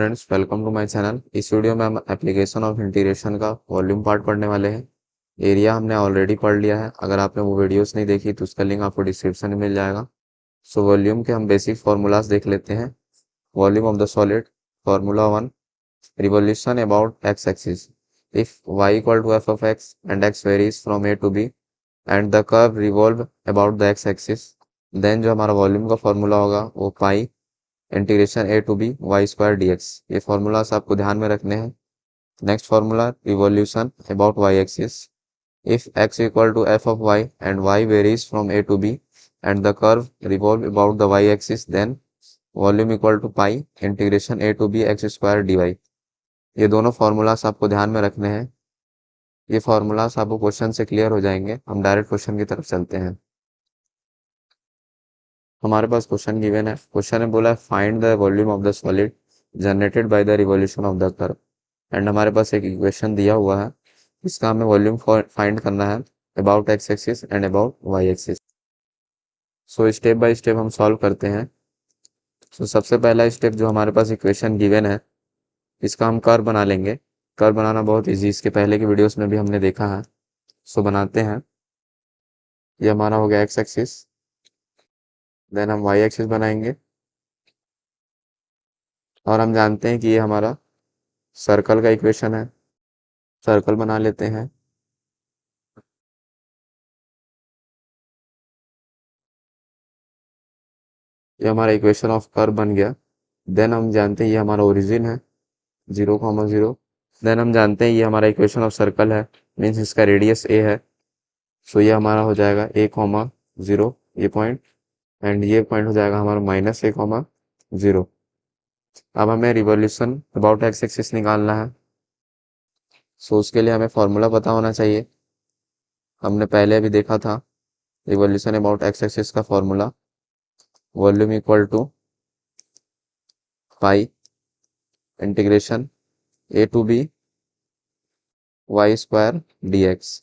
Friends, welcome to my channel. इस video में हम एप्लीकेशन ऑफ इंटीग्रेशन का वॉल्यूम पार्ट पढ़ने वाले हैं। एरिया हमने ऑलरेडी पढ़ लिया है। अगर आपने वो वीडियोस नहीं देखी तो उसका लिंक आपको डिस्क्रिप्शन में मिल जाएगा। सो वॉल्यूम के हम बेसिक फार्मूलाज देख लेते हैं। Volume of the solid, formula 1, revolution about x axis. If y equal to f of x and x varies from a to b and the curve revolve about the x axis, then जो हमारा volume का formula होगा वो pi integration a to b y square d x. ये formulas आपको ध्यान में रखने हैं। Next formula, revolution about y axis. If x equal to f of y and y varies from a to b and the curve revolve about the y axis, then volume equal to pi integration a to b x square d y. ये दोनों formulas आपको ध्यान में रखने हैं। ये formulas आपको question से क्लियर हो जाएंगे। हम डायरेक्ट क्वेश्चन की तरफ चलते हैं। हमारे पास क्वेश्चन गिवन है। क्वेश्चन ने बोला है find the volume of the solid generated by the revolution of the curve. And हमारे पास एक इक्वेशन दिया हुआ है, इसका हमें वॉल्यूम फाइंड करना है about x axis and about y axis. So step by step हम सॉल्व करते हैं। सो सबसे पहला स्टेप जो हमारे पास इक्वेशन गिवन है, इसका हम कर्व बना लेंगे। कर्व बनाना बहुत इजी, इसके पहले की वीडियोस में भी हमने देखा है। सो बनाते हैं। ये हमारा हो गया एक्स एक्सिस, देन हम वाई एक्सिस बनाएंगे और हम जानते हैं कि ये हमारा सर्कल का इक्वेशन है। सर्कल बना लेते हैं। ये हमारा इक्वेशन ऑफ कर्व बन गया। देन हम जानते हैं ये हमारा ओरिजिन है 0,0। देन हम जानते हैं ये हमारा इक्वेशन ऑफ सर्कल है, मीन्स इसका रेडियस a है। सो ये हमारा हो जाएगा a,0 ये पॉइंट, एंड ये पॉइंट हो जाएगा हमारा -a,0। अब हमें रिवोल्यूशन अबाउट एक्स एक्सिस निकालना है। सो उसके लिए हमें फॉर्मूला पता होना चाहिए। हमने पहले अभी देखा था रिवोल्यूशन अबाउट एक्स एक्सिस का formula, volume equal to pi integration a to b y square d x.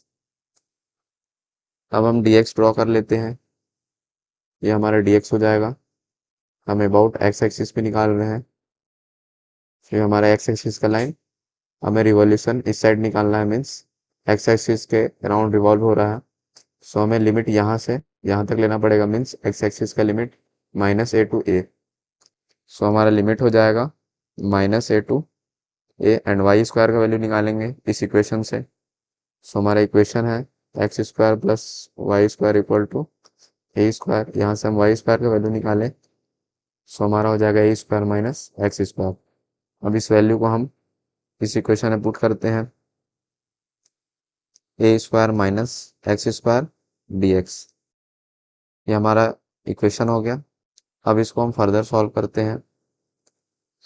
अब हम dx ड्रॉ कर लेते हैं। ये हमारा dx हो जाएगा। हम अबाउट एक्स एक्सिस पे निकाल रहे हैं। फिर हमारा एक्स एक्सिस का लाइन, हमें रिवॉल्यूशन इस साइड निकालना है, मीन्स एक्स एक्सिस के अराउंड रिवॉल्व हो रहा है। सो हमें लिमिट यहाँ से यहाँ तक लेना पड़ेगा, मीन्स एक्स एक्सिस का limit -a to a। So हमारा लिमिट हो जाएगा -a to a and y square का वैल्यू निकालेंगे इस इक्वेशन से। सो हमारा इक्वेशन है x square plus y square equal to a square. यहाँ से हम वाई स्क्वायर का वैल्यू निकालें, सो हमारा हो जाएगा ए स्क्वायर माइनस एक्स स्क्वायर। अब इस वैल्यू को हम इस इक्वेशन में पुट करते हैं, a square minus x square d x. ये हमारा इक्वेशन हो गया। अब इसको हम फर्दर सॉल्व करते हैं।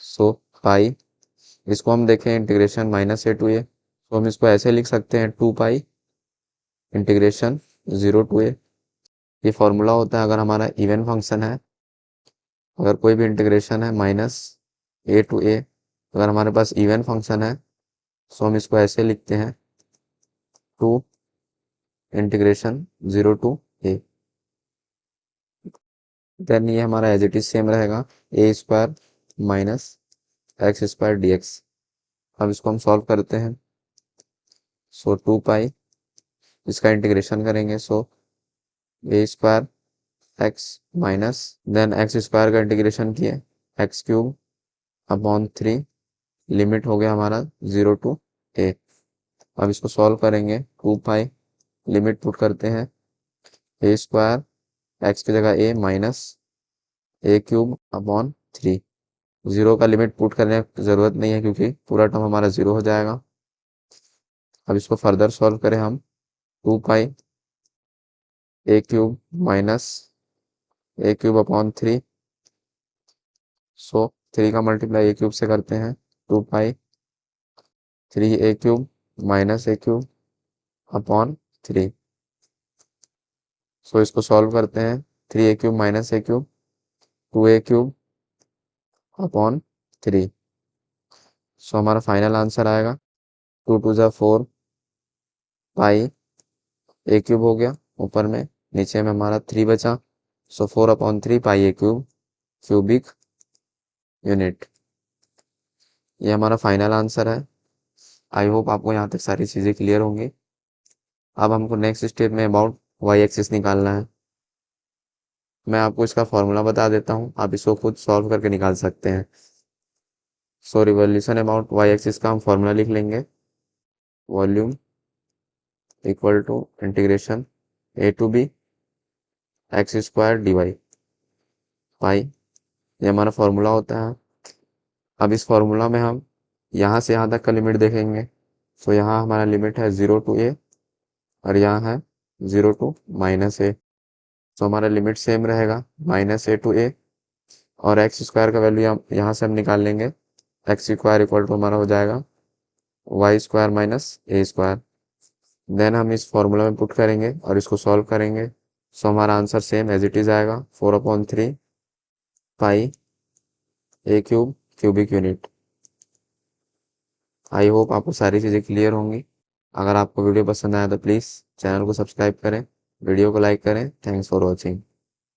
सो पाई, इसको हम देखें इंटीग्रेशन -a टू a, तो हम इसको ऐसे लिख सकते हैं 2 पाई इंटीग्रेशन 0 टू a। ये फॉर्मूला होता है अगर हमारा इवन फंक्शन है, अगर कोई भी इंटीग्रेशन है -a टू a, अगर हमारे पास इवन फंक्शन है, सो हम इसको ऐसे लिखते हैं 2 इंटीग्रेशन 0 टू a। देन ये हमारा एज इट इज सेम रहेगा, a square minus x square d x. अब इसको हम सॉल्व करते हैं। सो 2 पाई, इसका इंटीग्रेशन करेंगे, so a square x minus then x square का इंटीग्रेशन किए एक्स क्यूब अपॉन 3, लिमिट हो गया हमारा 0 टू a। अब इसको सॉल्व करेंगे, 2 पाई लिमिट पुट करते हैं, ए स्क्वायर एक्स की जगह a minus A cube upon 3। 0 का लिमिट पुट करने की ज़रूरत नहीं है क्योंकि पूरा टर्म हमारा 0 हो जाएगा। अब इसको फर्दर सॉल्व करें हम, 2 पाई a cube minus A cube upon 3। सो 3 का मल्टीप्लाई ए क्यूब से करते हैं, 2 पाई 3 ए क्यूब माइनस ए क्यूब अपॉन 3। सो इसको सॉल्व करते हैं, 3 ए क्यूब माइनस ए क्यूब 2 ए क्यूब अपॉन 3। सो हमारा फाइनल आंसर आएगा 2 टू ज़ा 4 पाई ए क्यूब हो गया ऊपर में, नीचे में हमारा 3 बचा। सो 4 upon 3 pi a cube cubic unit. ये हमारा फाइनल आंसर है। आई होप आपको यहाँ तक सारी चीज़ें क्लियर होंगी। अब हमको नेक्स्ट स्टेप में अबाउट वाई एक्सिस निकालना है। मैं आपको इसका फॉर्मूला बता देता हूँ, आप इसको खुद सॉल्व करके निकाल सकते हैं। So revolution about y axis का हम फॉर्मूला लिख लेंगे। Volume equal to integration a to b x square d y pi, ये हमारा फॉर्मूला होता है। अब इस फॉर्मूला में हम यहाँ से यहाँ तक का लिमिट देखेंगे। तो यहाँ हमारा लिमिट है 0 टू ए और यहाँ है 0 टू -a। तो हमारा लिमिट सेम रहेगा -a टू a। और एक्स स्क्वायर का वैल्यू यहाँ से हम निकाल लेंगे। एक्स स्क्वायर इक्वल टू हमारा हो जाएगा वाई स्क्वायर माइनस ए स्क्वायर। देन हम इस फॉर्मूला में पुट करेंगे और इसको सॉल्व करेंगे। सो हमारा answer same as it is आएगा 4/3 pi a cube cubic unit. I hope आपको सारी चीज़ें क्लियर होंगी। अगर आपको वीडियो पसंद आया तो प्लीज़ चैनल को सब्सक्राइब करें, वीडियो को लाइक करें। Thanks for watching.